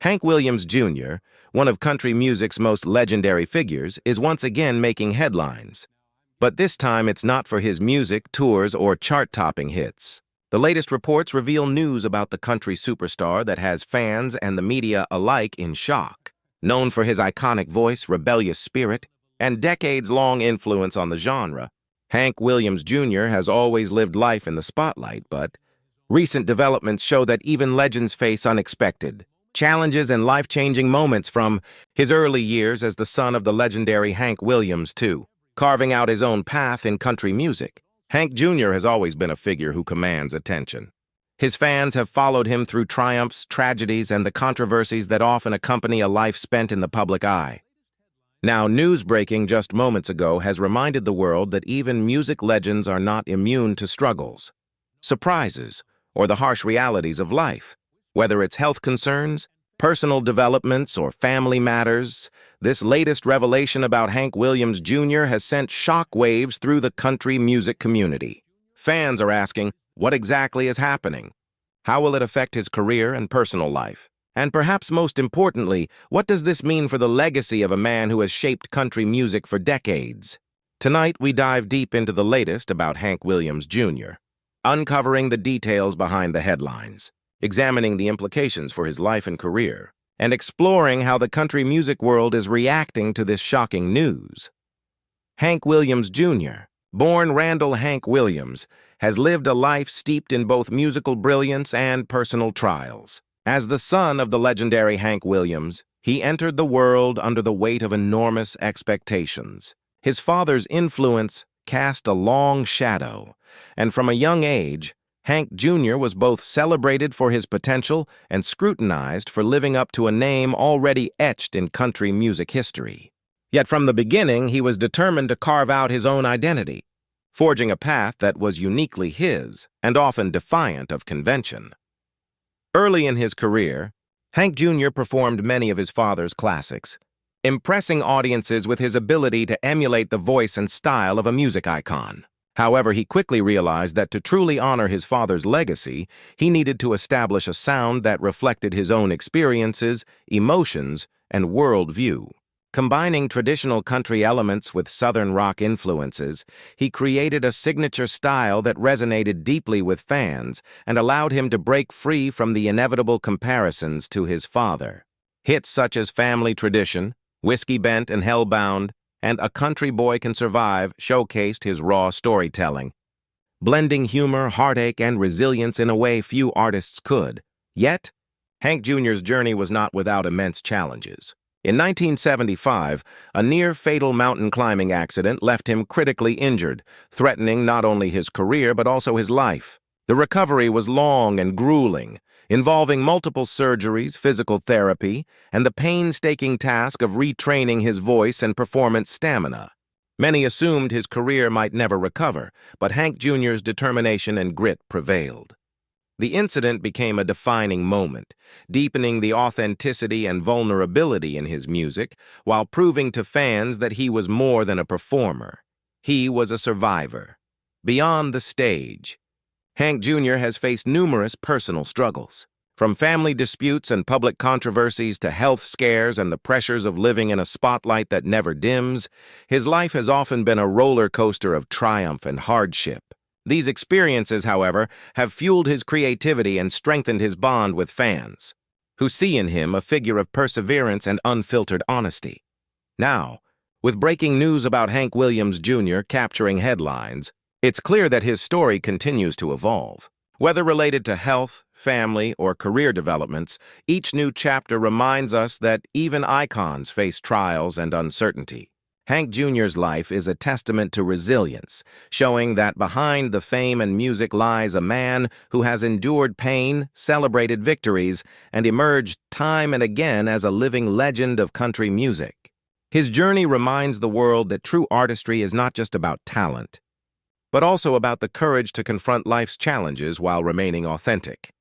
Hank Williams Jr., one of country music's most legendary figures, is once again making headlines. But this time it's not for his music, tours, or chart-topping hits. The latest reports reveal news about the country superstar that has fans and the media alike in shock. Known for his iconic voice, rebellious spirit, and decades-long influence on the genre, Hank Williams Jr. has always lived life in the spotlight, but recent developments show that even legends face unexpected challenges and life-changing moments, from his early years as the son of the legendary Hank Williams to carving out his own path in country music. Hank Jr. has always been a figure who commands attention. His fans have followed him through triumphs, tragedies, and the controversies that often accompany a life spent in the public eye. Now, news breaking just moments ago has reminded the world that even music legends are not immune to struggles, surprises, or the harsh realities of life. Whether it's health concerns, personal developments, or family matters, this latest revelation about Hank Williams Jr. has sent shockwaves through the country music community. Fans are asking, what exactly is happening? How will it affect his career and personal life? And perhaps most importantly, what does this mean for the legacy of a man who has shaped country music for decades? Tonight, we dive deep into the latest about Hank Williams Jr., uncovering the details behind the headlines, examining the implications for his life and career, and exploring how the country music world is reacting to this shocking news. Hank Williams Jr., born Randall Hank Williams, has lived a life steeped in both musical brilliance and personal trials. As the son of the legendary Hank Williams, he entered the world under the weight of enormous expectations. His father's influence cast a long shadow, and from a young age, Hank Jr. was both celebrated for his potential and scrutinized for living up to a name already etched in country music history. Yet from the beginning, he was determined to carve out his own identity, forging a path that was uniquely his and often defiant of convention. Early in his career, Hank Jr. performed many of his father's classics, impressing audiences with his ability to emulate the voice and style of a music icon. However, he quickly realized that to truly honor his father's legacy, he needed to establish a sound that reflected his own experiences, emotions, and worldview. Combining traditional country elements with Southern rock influences, he created a signature style that resonated deeply with fans and allowed him to break free from the inevitable comparisons to his father. Hits such as Family Tradition, Whiskey Bent and Hellbound, and A Country Boy Can Survive showcased his raw storytelling, blending humor, heartache, and resilience in a way few artists could. Yet, Hank Jr.'s journey was not without immense challenges. In 1975, a near-fatal mountain climbing accident left him critically injured, threatening not only his career but also his life. The recovery was long and grueling, involving multiple surgeries, physical therapy, and the painstaking task of retraining his voice and performance stamina. Many assumed his career might never recover, but Hank Jr.'s determination and grit prevailed. The incident became a defining moment, deepening the authenticity and vulnerability in his music, while proving to fans that he was more than a performer. He was a survivor. Beyond the stage, Hank Jr. has faced numerous personal struggles. From family disputes and public controversies to health scares and the pressures of living in a spotlight that never dims, his life has often been a roller coaster of triumph and hardship. These experiences, however, have fueled his creativity and strengthened his bond with fans, who see in him a figure of perseverance and unfiltered honesty. Now, with breaking news about Hank Williams Jr. capturing headlines, it's clear that his story continues to evolve. Whether related to health, family, or career developments, each new chapter reminds us that even icons face trials and uncertainty. Hank Jr.'s life is a testament to resilience, showing that behind the fame and music lies a man who has endured pain, celebrated victories, and emerged time and again as a living legend of country music. His journey reminds the world that true artistry is not just about talent, but also about the courage to confront life's challenges while remaining authentic.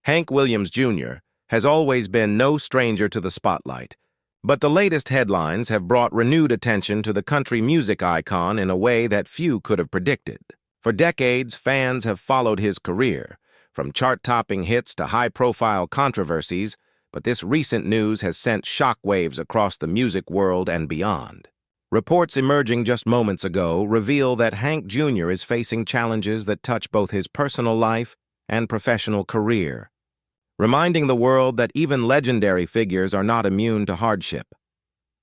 Hank Williams Jr. has always been no stranger to the spotlight, but the latest headlines have brought renewed attention to the country music icon in a way that few could have predicted. For decades, fans have followed his career, from chart-topping hits to high-profile controversies, but this recent news has sent shockwaves across the music world and beyond. Reports emerging just moments ago reveal that Hank Jr. is facing challenges that touch both his personal life and professional career, reminding the world that even legendary figures are not immune to hardship.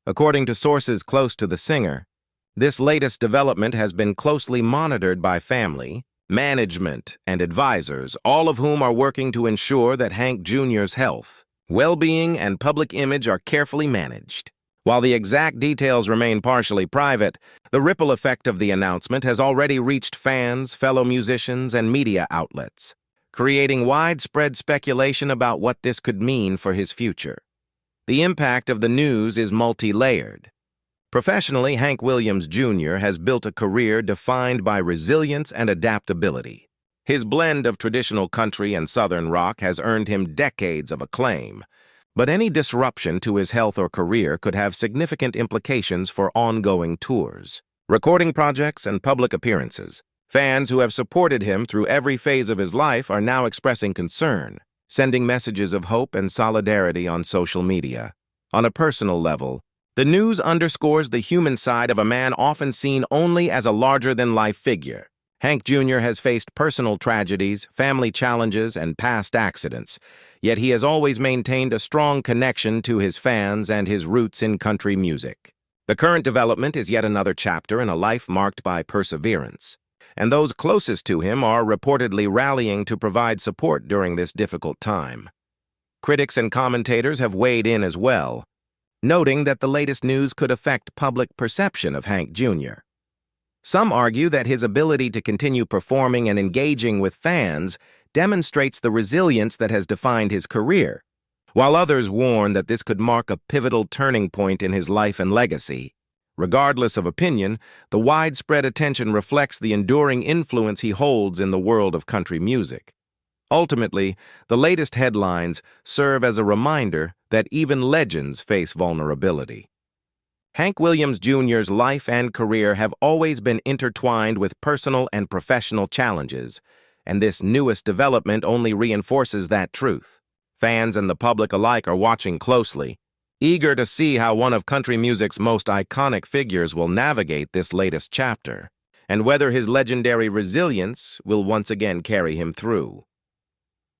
According to sources close to the singer, this latest development has been closely monitored by family, management, and advisors, all of whom are working to ensure that Hank Jr.'s health, well-being, and public image are carefully managed. While the exact details remain partially private, the ripple effect of the announcement has already reached fans, fellow musicians, and media outlets, creating widespread speculation about what this could mean for his future. The impact of the news is multi-layered. Professionally, Hank Williams Jr. has built a career defined by resilience and adaptability. His blend of traditional country and Southern rock has earned him decades of acclaim, but any disruption to his health or career could have significant implications for ongoing tours, recording projects, and public appearances. Fans who have supported him through every phase of his life are now expressing concern, sending messages of hope and solidarity on social media. On a personal level, the news underscores the human side of a man often seen only as a larger-than-life figure. Hank Jr. has faced personal tragedies, family challenges, and past accidents, yet he has always maintained a strong connection to his fans and his roots in country music. The current development is yet another chapter in a life marked by perseverance, and those closest to him are reportedly rallying to provide support during this difficult time. Critics and commentators have weighed in as well, noting that the latest news could affect public perception of Hank Jr. Some argue that his ability to continue performing and engaging with fans demonstrates the resilience that has defined his career, while others warn that this could mark a pivotal turning point in his life and legacy. Regardless of opinion, the widespread attention reflects the enduring influence he holds in the world of country music. Ultimately, the latest headlines serve as a reminder that even legends face vulnerability. Hank Williams Jr.'s life and career have always been intertwined with personal and professional challenges, and this newest development only reinforces that truth. Fans and the public alike are watching closely, eager to see how one of country music's most iconic figures will navigate this latest chapter, and whether his legendary resilience will once again carry him through.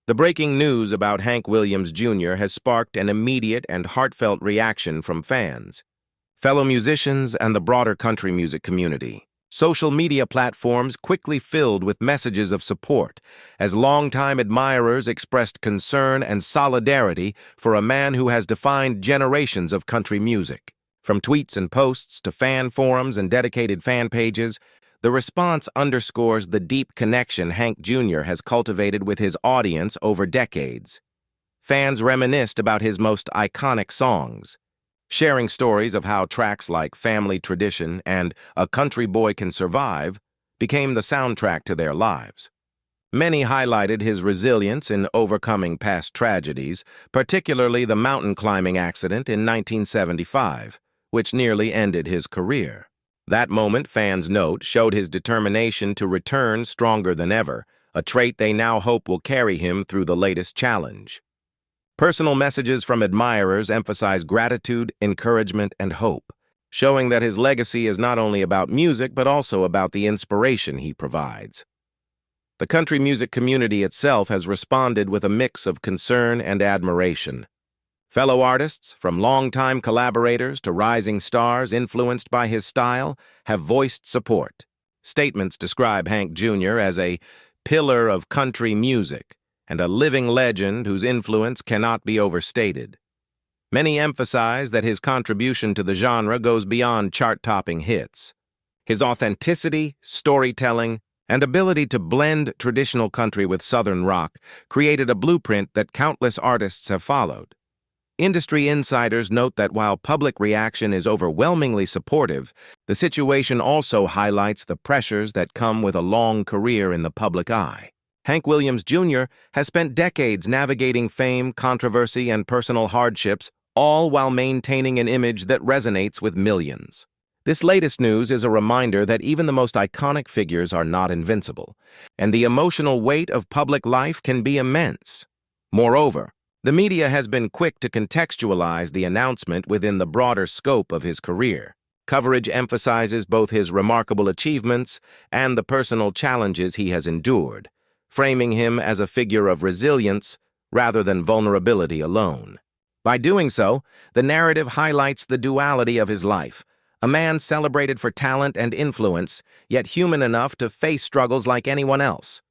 The breaking news about Hank Williams Jr. has sparked an immediate and heartfelt reaction from fans, fellow musicians, and the broader country music community. Social media platforms quickly filled with messages of support as longtime admirers expressed concern and solidarity for a man who has defined generations of country music. From tweets and posts to fan forums and dedicated fan pages, the response underscores the deep connection Hank Jr. has cultivated with his audience over decades. Fans reminisced about his most iconic songs, sharing stories of how tracks like Family Tradition and A Country Boy Can Survive became the soundtrack to their lives. Many highlighted his resilience in overcoming past tragedies, particularly the mountain climbing accident in 1975, which nearly ended his career. That moment, fans note, showed his determination to return stronger than ever, a trait they now hope will carry him through the latest challenge. Personal messages from admirers emphasize gratitude, encouragement, and hope, showing that his legacy is not only about music but also about the inspiration he provides. The country music community itself has responded with a mix of concern and admiration. Fellow artists, from longtime collaborators to rising stars influenced by his style, have voiced support. Statements describe Hank Jr. as a pillar of country music and a living legend whose influence cannot be overstated. Many emphasize that his contribution to the genre goes beyond chart-topping hits. His authenticity, storytelling, and ability to blend traditional country with Southern rock created a blueprint that countless artists have followed. Industry insiders note that while public reaction is overwhelmingly supportive, the situation also highlights the pressures that come with a long career in the public eye. Hank Williams Jr. has spent decades navigating fame, controversy, and personal hardships, all while maintaining an image that resonates with millions. This latest news is a reminder that even the most iconic figures are not invincible, and the emotional weight of public life can be immense. Moreover, The media has been quick to contextualize the announcement within the broader scope of his career. Coverage emphasizes both his remarkable achievements and the personal challenges he has endured, framing him as a figure of resilience rather than vulnerability alone. By doing so, the narrative highlights the duality of his life, a man celebrated for talent and influence, yet human enough to face struggles like anyone else.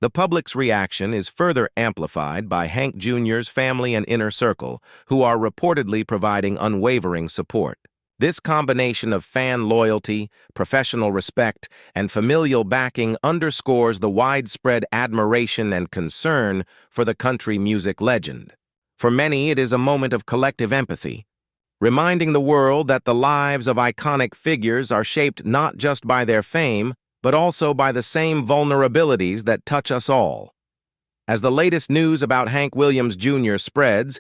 The public's reaction is further amplified by Hank Jr.'s family and inner circle, who are reportedly providing unwavering support. This combination of fan loyalty, professional respect, and familial backing underscores the widespread admiration and concern for the country music legend. For many, it is a moment of collective empathy, reminding the world that the lives of iconic figures are shaped not just by their fame, but also by the same vulnerabilities that touch us all. As the latest news about Hank Williams Jr. spreads,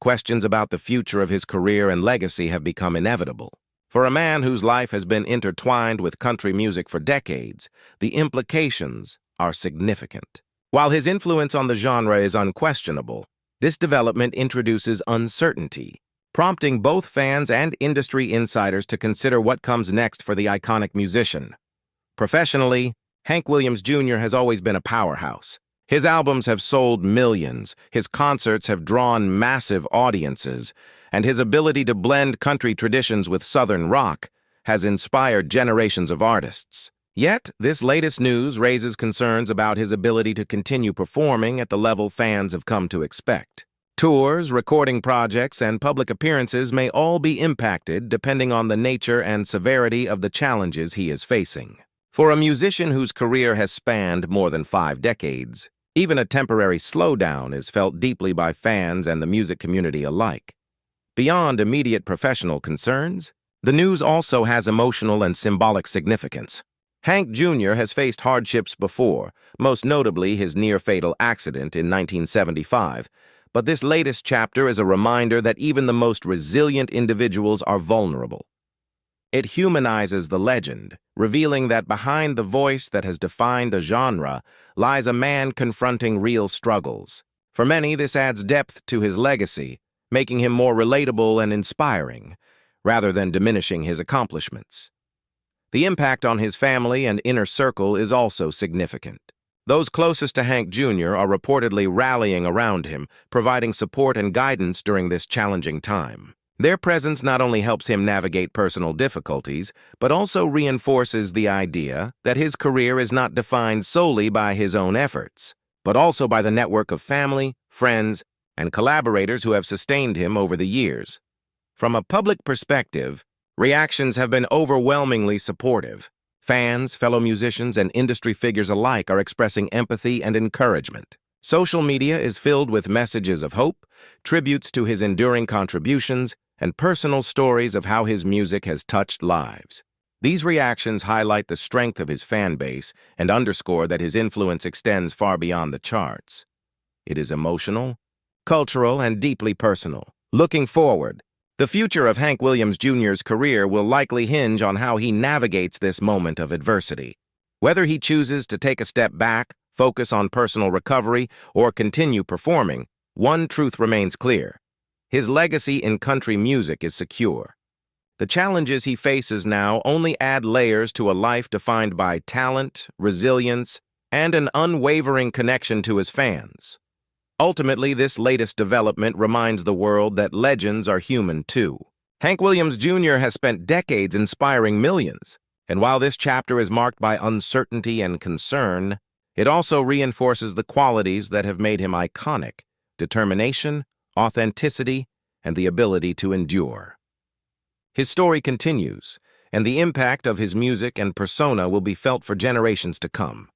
questions about the future of his career and legacy have become inevitable. For a man whose life has been intertwined with country music for decades, the implications are significant. While his influence on the genre is unquestionable, this development introduces uncertainty, prompting both fans and industry insiders to consider what comes next for the iconic musician. Professionally, Hank Williams Jr. has always been a powerhouse. His albums have sold millions, his concerts have drawn massive audiences, and his ability to blend country traditions with Southern rock has inspired generations of artists. Yet, this latest news raises concerns about his ability to continue performing at the level fans have come to expect. Tours, recording projects, and public appearances may all be impacted depending on the nature and severity of the challenges he is facing. For a musician whose career has spanned more than 5 decades, even a temporary slowdown is felt deeply by fans and the music community alike. Beyond immediate professional concerns, the news also has emotional and symbolic significance. Hank Jr. has faced hardships before, most notably his near-fatal accident in 1975, but this latest chapter is a reminder that even the most resilient individuals are vulnerable. It humanizes the legend, revealing that behind the voice that has defined a genre lies a man confronting real struggles. For many, this adds depth to his legacy, making him more relatable and inspiring, rather than diminishing his accomplishments. The impact on his family and inner circle is also significant. Those closest to Hank Jr. are reportedly rallying around him, providing support and guidance during this challenging time. Their presence not only helps him navigate personal difficulties, but also reinforces the idea that his career is not defined solely by his own efforts, but also by the network of family, friends, and collaborators who have sustained him over the years. From a public perspective, reactions have been overwhelmingly supportive. Fans, fellow musicians, and industry figures alike are expressing empathy and encouragement. Social media is filled with messages of hope, tributes to his enduring contributions, and personal stories of how his music has touched lives. These reactions highlight the strength of his fan base and underscore that his influence extends far beyond the charts. It is emotional, cultural, and deeply personal. Looking forward, the future of Hank Williams Jr.'s career will likely hinge on how he navigates this moment of adversity. Whether he chooses to take a step back, focus on personal recovery, or continue performing, one truth remains clear. His legacy in country music is secure. The challenges he faces now only add layers to a life defined by talent, resilience, and an unwavering connection to his fans. Ultimately, this latest development reminds the world that legends are human too. Hank Williams Jr. has spent decades inspiring millions, and while this chapter is marked by uncertainty and concern, it also reinforces the qualities that have made him iconic: determination, authenticity, and the ability to endure. His story continues, and the impact of his music and persona will be felt for generations to come.